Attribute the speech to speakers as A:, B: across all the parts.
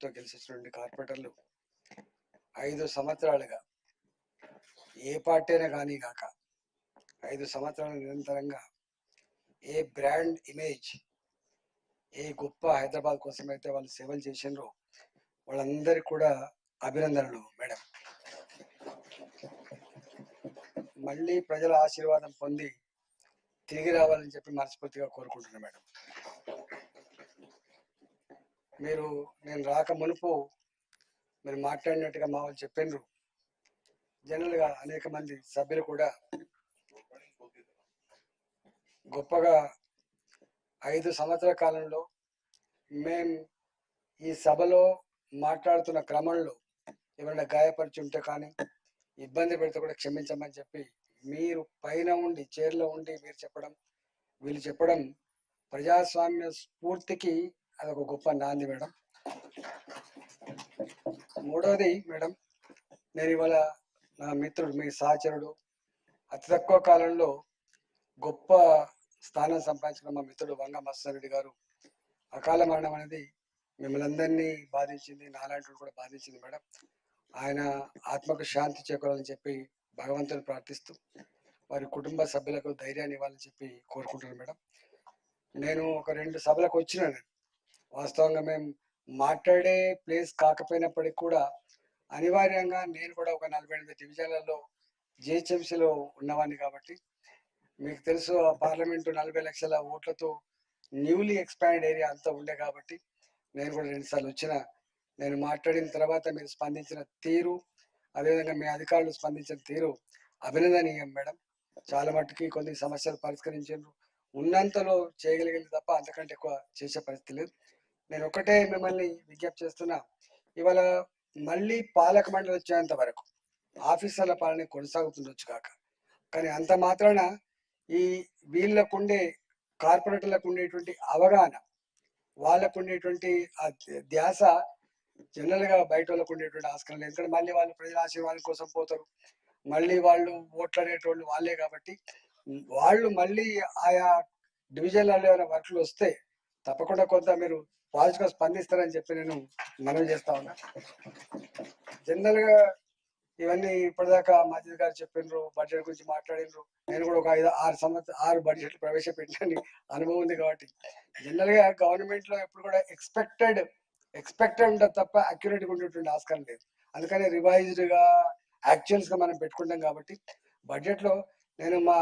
A: మెజార్టీతో గెలిచినటువంటి కార్పొరేటర్లు 5 సంవత్సరాలుగా ఏ పార్టీ అయినా కానీ కాక 5 సంవత్సరాలు నిరంతరంగా ఏ బ్రాండ్ ఇమేజ్, ఏ గొప్ప హైదరాబాద్ కోసం అయితే వాళ్ళు సేవలు చేసినారో వాళ్ళందరికీ కూడా అభినందనలు మేడం. మళ్ళీ ప్రజల ఆశీర్వాదం పొంది తిరిగి రావాలని చెప్పి మనస్ఫూర్తిగా కోరుకుంటున్నాను మేడం. నేను రాక మునుపు మీరు మాట్లాడినట్టుగా మా వాళ్ళు చెప్పినారు. జనరల్గా అనేక మంది సభ్యులు కూడా గొప్పగా 5 సంవత్సరాల కాలంలో మేము ఈ సభలో మాట్లాడుతున్న క్రమంలో ఏమైనా గాయపరిచి ఉంటే కానీ ఇబ్బంది పెడితే కూడా క్షమించమని చెప్పి మీరు పైన ఉండి చైర్లో ఉండి మీరు చెప్పడం, వీళ్ళు చెప్పడం ప్రజాస్వామ్య స్ఫూర్తికి అదొక గొప్ప నాంది మేడం. మూడవది మేడం, నేను ఇవాళ నా మిత్రుడు, మీ సహచరుడు, అతి తక్కువ కాలంలో గొప్ప స్థానం సంపాదించిన మా మిత్రుడు వంగ మత్స్యారెడ్డి గారు అకాల మరణం అనేది మిమ్మల్ని అందరినీ బాధించింది, నాలాంటి కూడా బాధించింది మేడం. ఆయన ఆత్మకు శాంతి చేకూరాలని చెప్పి భగవంతుని ప్రార్థిస్తూ వారి కుటుంబ సభ్యులకు ధైర్యాన్ని ఇవ్వాలని చెప్పి కోరుకుంటున్నాను మేడం. నేను ఒక 2 సభలకు వచ్చినాను. వాస్తవంగా మేము మాట్లాడే ప్లేస్ కాకపోయినప్పటికీ కూడా అనివార్యంగా నేను కూడా ఒక 48 డివిజన్లలో జిహెచ్ఎంసీలో ఉన్నవాడిని కాబట్టి మీకు తెలుసు ఆ పార్లమెంటు 40 లక్షల ఓట్లతో న్యూలీ ఎక్స్పాండ్ ఏరియా అంతా ఉండే కాబట్టి నేను కూడా 2 సార్లు వచ్చిన. నేను మాట్లాడిన తర్వాత మీరు స్పందించిన తీరు, అదేవిధంగా మీ అధికారులు స్పందించిన తీరు అభినందనీయం మేడం. చాలా మట్టుకి కొన్ని సమస్యలు పరిష్కరించారు, ఉన్నంతలో చేయగలిగింది తప్ప అంతకంటే ఎక్కువ చేసే పరిస్థితి లేదు. నేను ఒకటే మిమ్మల్ని విజ్ఞప్తి చేస్తున్నా, ఇవాళ మళ్ళీ పాలక మండలి వచ్చేంత వరకు ఆఫీసర్ల పాలన కొనసాగుతుండొచ్చు కాక, కానీ అంత మాత్రాన ఈ వీళ్ళకుండే కార్పొరేటర్లకు ఉండేటువంటి అవగాహన, వాళ్ళకు ఉండేటువంటి ఆ ధ్యాస జనరల్గా బయట వాళ్ళకు ఉండేటువంటి ఆస్కారం లేదు. ఎందుకంటే మళ్ళీ వాళ్ళు ప్రజల ఆశీర్వాదం కోసం పోతారు, మళ్ళీ వాళ్ళు ఓట్లు అనేటువంటి వాళ్ళే కాబట్టి వాళ్ళు మళ్ళీ ఆయా డివిజన్లలో ఏమైనా వర్క్లు వస్తే తప్పకుండా కొంత మీరు పాజిటివ్గా స్పందిస్తారని చెప్పి నేను మనవి చేస్తా ఉన్నా. జనరల్గా ఇవన్నీ ఇప్పటిదాకా మజిద్ గారు చెప్పినారు, బడ్జెట్ గురించి మాట్లాడినారు. నేను కూడా ఒక 6 బడ్జెట్లు ప్రవేశపెట్టిన అనుభవం ఉంది కాబట్టి జనరల్గా గవర్నమెంట్లో ఎప్పుడు కూడా ఎక్స్పెక్టెడ్ ఉంటుంది తప్ప అక్యురేట్గా ఉండేటువంటి ఆస్కారం లేదు. అందుకని రివైజ్డ్గా యాక్చువల్స్గా మనం పెట్టుకుంటాం కాబట్టి బడ్జెట్లో నేను మా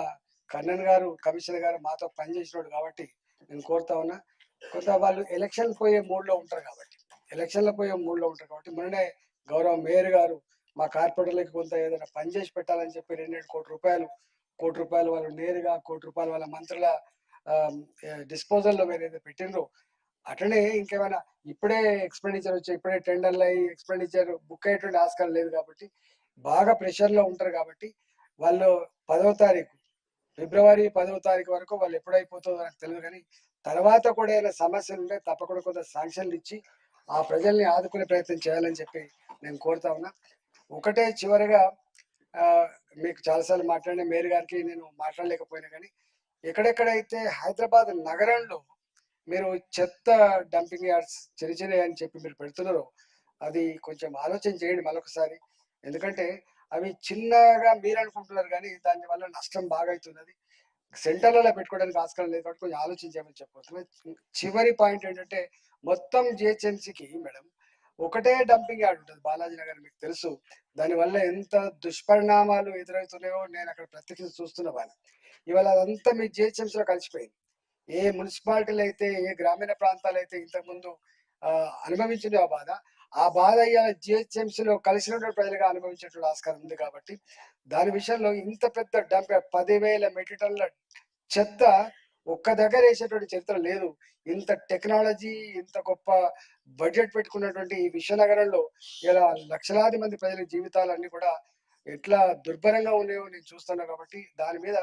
A: కన్నన్ గారు, కమిషనర్ గారు మాతో పనిచేసినాడు కాబట్టి నేను కోరుతా ఉన్నా, కొంత వాళ్ళు ఎలక్షన్ పోయే మూడ్లో ఉంటారు కాబట్టి మొన్ననే గౌరవ మేయర్ గారు మా కార్పొరేటర్లకి కొంత ఏదైనా పని చేసి పెట్టాలని చెప్పి 2 కోటి రూపాయలు వాళ్ళు నేరుగా, ₹1 కోటి వాళ్ళ మంత్రుల డిస్పోజల్లో మీరు ఏదైతే పెట్టినరో అట్లనే ఇంకేమైనా ఇప్పుడే ఎక్స్పెండిచర్ వచ్చి ఇప్పుడే టెండర్లు అయ్యి ఎక్స్పెండిచర్ బుక్ అయ్యేటువంటి ఆస్కారం లేదు కాబట్టి బాగా ప్రెషర్లో ఉంటారు కాబట్టి వాళ్ళు 10వ తారీఖు ఫిబ్రవరి 10వ తారీఖు వరకు వాళ్ళు ఎప్పుడైపోతుందో నాకు తెలియదు, కానీ తర్వాత కూడా ఏదైనా సమస్యలు ఉంటే తప్పకుండా కొంత శాంక్షన్లు ఇచ్చి ఆ ప్రజల్ని ఆదుకునే ప్రయత్నం చేయాలని చెప్పి నేను కోరుతా ఉన్నా. ఒకటే చివరిగా మీకు చాలాసార్లు మాట్లాడిన మేయర్ గారికి నేను మాట్లాడలేకపోయినా కానీ ఎక్కడెక్కడైతే హైదరాబాద్ నగరంలో మీరు చెత్త డంపింగ్ యార్డ్స్ చిన్న అని చెప్పి మీరు పెడుతున్నారో అది కొంచెం ఆలోచన చేయండి మరొకసారి. ఎందుకంటే అవి చిన్నగా మీరు అనుకుంటున్నారు కానీ దానివల్ల నష్టం బాగా అవుతున్నది. సెంటర్లలో పెట్టుకోవడానికి ఆస్కారం లేదు కాబట్టి కొంచెం ఆలోచించామని చెప్పబోతున్నా. చివరి పాయింట్ ఏంటంటే మొత్తం జిహెచ్ఎంసీకి మేడం ఒకటే డంపింగ్ యార్డ్ ఉంటుంది బాలాజీ నగర్, మీకు తెలుసు. దానివల్ల ఎంత దుష్పరిణామాలు ఎదురవుతున్నాయో నేను అక్కడ ప్రత్యక్షంగా చూస్తున్న వాళ్ళని. ఇవాళ అదంతా మీ జిహెచ్ఎంసీలో కలిసిపోయింది. ఏ మున్సిపాలిటీలు అయితే, ఏ గ్రామీణ ప్రాంతాలు అయితే ఇంతకుముందు అనుభవించింది ఆ బాధ ఇవాళ జిహెచ్ఎంసీలో కలిసినటువంటి ప్రజలుగా అనుభవించేటువంటి ఆస్కారం ఉంది కాబట్టి దాని విషయంలో ఇంత పెద్ద డంప్ 10,000 మెట్రిక్ టన్నుల చెత్త ఒక్క దగ్గర వేసేటువంటి చరిత్ర లేదు. ఇంత టెక్నాలజీ, ఇంత గొప్ప బడ్జెట్ పెట్టుకున్నటువంటి ఈ విశ్వనగరంలో ఇలా లక్షలాది మంది ప్రజల జీవితాలన్నీ కూడా ఎట్లా దుర్భరంగా ఉన్నాయో నేను చూస్తున్నా కాబట్టి దాని మీద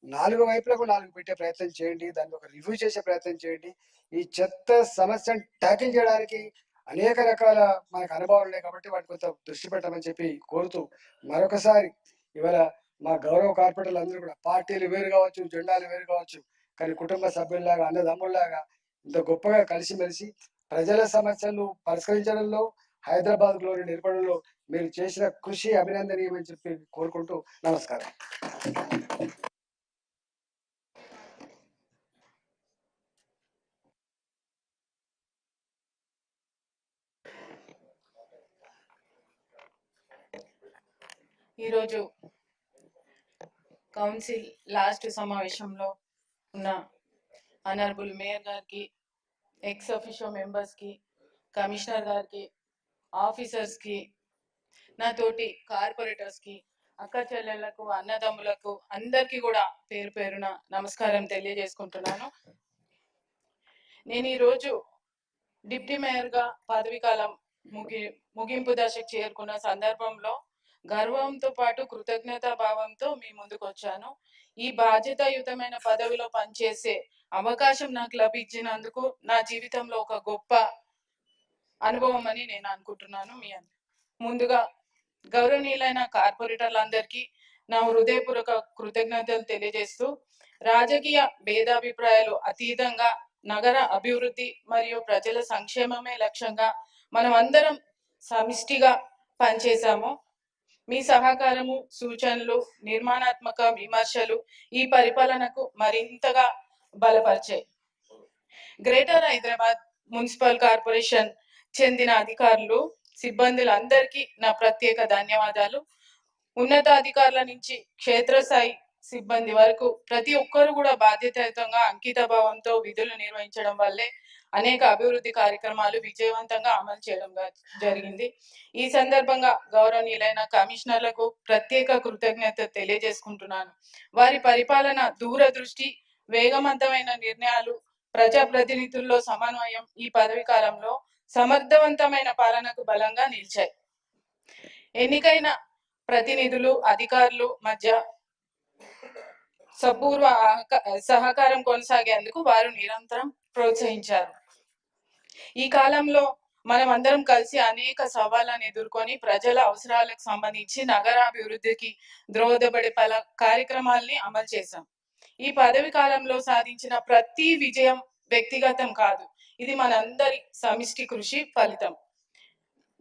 A: 4 వైపులకు 4 పెట్టే ప్రయత్నం చేయండి, దాన్ని ఒక రివ్యూ చేసే ప్రయత్నం చేయండి. ఈ చెత్త సమస్యను ట్యాకిల్ చేయడానికి అనేక రకాల మనకు అనుభవాలు ఉన్నాయి కాబట్టి వాటి కొంత దృష్టి పెట్టమని చెప్పి కోరుతూ మరొకసారి ఇవాళ మా గౌరవ కార్పొరేటర్లు అందరూ కూడా పార్టీలు వేరు కావచ్చు, జెండాలు వేరు కావచ్చు, కానీ కుటుంబ సభ్యుల్లాగా, అన్నదమ్ముల్లాగా ఇంత గొప్పగా కలిసిమెలిసి ప్రజల సమస్యలు పరిష్కరించడంలో, హైదరాబాద్ లోని నిలబడంలో మీరు చేసిన కృషి అభినందనీయమని చెప్పి కోరుకుంటూ నమస్కారం.
B: ఈరోజు కౌన్సిల్ లాస్ట్ సమావేశంలో ఉన్న ఆనరబుల్ మేయర్ గారికి, ఎక్స్ అఫీషియో మెంబర్స్కి, కమిషనర్ గారికి, ఆఫీసర్స్కి, నాతోటి కార్పొరేటర్స్కి, అక్క చెల్లెళ్లకు, అన్నదమ్ములకు అందరికీ కూడా పేరు పేరున నమస్కారం తెలియజేసుకుంటున్నాను. నేను ఈరోజు డిప్యూటీ మేయర్గా పదవీ కాలం ముగింపు దశకు చేరుకున్న సందర్భంలో గర్వంతో పాటు కృతజ్ఞతా భావంతో మీ ముందుకు వచ్చాను. ఈ బాధ్యతాయుతమైన పదవిలో పనిచేసే అవకాశం నాకు లభించినందుకు నా జీవితంలో ఒక గొప్ప అనుభవం అని నేను అనుకుంటున్నాను. ముందుగా గౌరవనీయులైన కార్పొరేటర్లందరికీ నా హృదయపూర్వక కృతజ్ఞతలు తెలియజేస్తూ, రాజకీయ భేదాభిప్రాయాలు అతీతంగా నగర అభివృద్ధి మరియు ప్రజల సంక్షేమమే లక్ష్యంగా మనం అందరం సమిష్టిగా పనిచేశాము. మీ సహకారము, సూచనలు, నిర్మాణాత్మక విమర్శలు ఈ పరిపాలనకు మరింతగా బలపరిచాయి. గ్రేటర్ హైదరాబాద్ మున్సిపల్ కార్పొరేషన్ చెందిన అధికారులు, సిబ్బందులందరికీ నా ప్రత్యేక ధన్యవాదాలు. ఉన్నతాధికారుల నుంచి క్షేత్రస్థాయి సిబ్బంది వరకు ప్రతి ఒక్కరు కూడా బాధ్యతాయుతంగా అంకిత భావంతో విధులు నిర్వహించడం వల్లే అనేక అభివృద్ధి కార్యక్రమాలు విజయవంతంగా అమలు చేయడం జరిగింది. ఈ సందర్భంగా గౌరవనీయులైన కమిషనర్లకు ప్రత్యేక కృతజ్ఞత తెలియజేసుకుంటున్నాను. వారి పరిపాలన దూరదృష్టి, వేగవంతమైన నిర్ణయాలు, ప్రజాప్రతినిధుల్లో సమన్వయం ఈ పదవి కాలంలో సమర్థవంతమైన పాలనకు బలంగా నిలిచాయి. ఎన్నికైన ప్రతినిధులు, అధికారులు మధ్య సపూర్వ సహకారం కొనసాగేందుకు వారు నిరంతరం ప్రోత్సహించారు. ఈ కాలంలో మనం అందరం కలిసి అనేక సవాళ్లను ఎదుర్కొని ప్రజల అవసరాలకు సంబంధించి నగరాభివృద్ధికి దోహదపడే పలు కార్యక్రమాల్ని అమలు చేశాం. ఈ పదవి కాలంలో సాధించిన ప్రతి విజయం వ్యక్తిగతం కాదు, ఇది మనందరి సమిష్టి కృషి ఫలితం.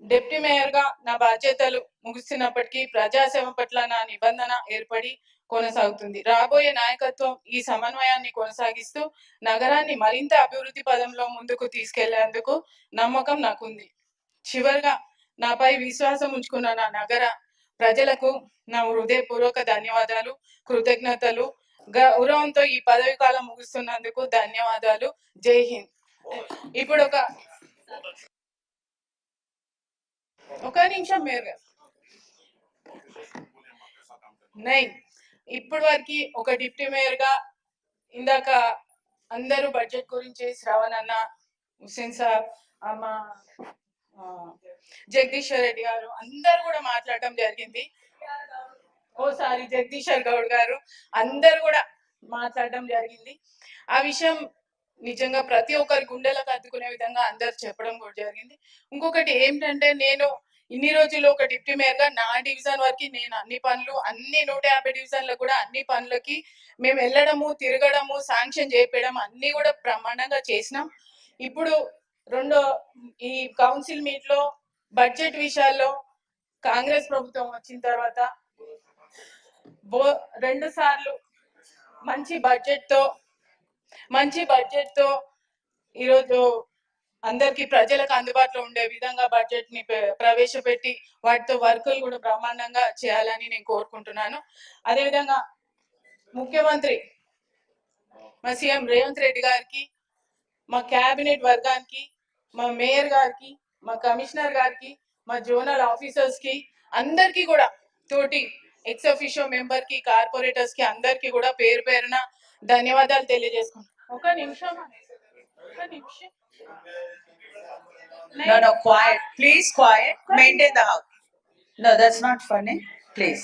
B: డిప్యూటీ మేయర్ గా నా బాధ్యతలు ముగిస్తున్నప్పటికీ ప్రజాసేవ పట్ల నా నిబంధన ఏర్పడి కొనసాగుతుంది. రాబోయే నాయకత్వం ఈ సమన్వయాన్ని కొనసాగిస్తూ నగరాన్ని మరింత అభివృద్ధి పదంలో ముందుకు తీసుకెళ్లేందుకు నమ్మకం నాకుంది. చివరిగా నాపై విశ్వాసం ఉంచుకున్న నా నగర ప్రజలకు నా హృదయపూర్వక ధన్యవాదాలు, కృతజ్ఞతలు. గౌరవంతో ఈ పదవి కాలం ముగిస్తున్నందుకు ధన్యవాదాలు. జై హింద్. ఇప్పుడు ఒక నిమిషం మేయర్ గారు. ఇప్పటి వరకు ఒక డిప్యూటీ మేయర్ గా ఇందాక అందరూ బడ్జెట్ గురించి శ్రవణ్ అన్న, హుస్సేన్ సాబ్, అమ్మ జగదీశ్వర్ రెడ్డి గారు అందరు కూడా మాట్లాడటం జరిగింది. ఓసారి జగదీశ్వర్ గౌడ్ గారు అందరు కూడా మాట్లాడడం జరిగింది. ఆ విషయం నిజంగా ప్రతి ఒక్కరి గుండెలకు అద్దుకునే విధంగా అందరు చెప్పడం కూడా జరిగింది. ఇంకొకటి ఏంటంటే, నేను ఇన్ని రోజులు ఒక డిప్యూటీ మేయర్ గా నా డివిజన్ వరకు నేను అన్ని పనులు, అన్ని 150 డివిజన్లకు కూడా అన్ని పనులకి మేము వెళ్ళడము, తిరగడము, శాంక్షన్ చేయించడం అన్ని కూడా బ్రహ్మాండంగా చేసినాం. ఇప్పుడు ఈ కౌన్సిల్ మీట్ లో బడ్జెట్ విషయాల్లో కాంగ్రెస్ ప్రభుత్వం వచ్చిన తర్వాత 2 సార్లు మంచి బడ్జెట్ తో ఈరోజు అందరికి ప్రజలకు అందుబాటులో ఉండే విధంగా బడ్జెట్ ని ప్రవేశపెట్టి వాటితో వర్కులు కూడా బ్రహ్మాండంగా చేయాలని నేను కోరుకుంటున్నాను. అదేవిధంగా ముఖ్యమంత్రి మా సీఎం రేవంత్ రెడ్డి గారికి, మా కేబినెట్ వర్గానికి, మా మేయర్ గారికి, మా కమిషనర్ గారికి, మా జోనల్ ఆఫీసర్స్ కి అందరికి కూడా, తోటి ఎక్స్ అఫీషియో మెంబర్ కి, కార్పొరేటర్స్ కి అందరికి కూడా పేరు పేరున ధన్యవాదాలు తెలియజేసుకుంటాం. ఒక నిమిషం.
C: No, quiet. Please, quiet. Maintain the house. No, that's not funny. Please.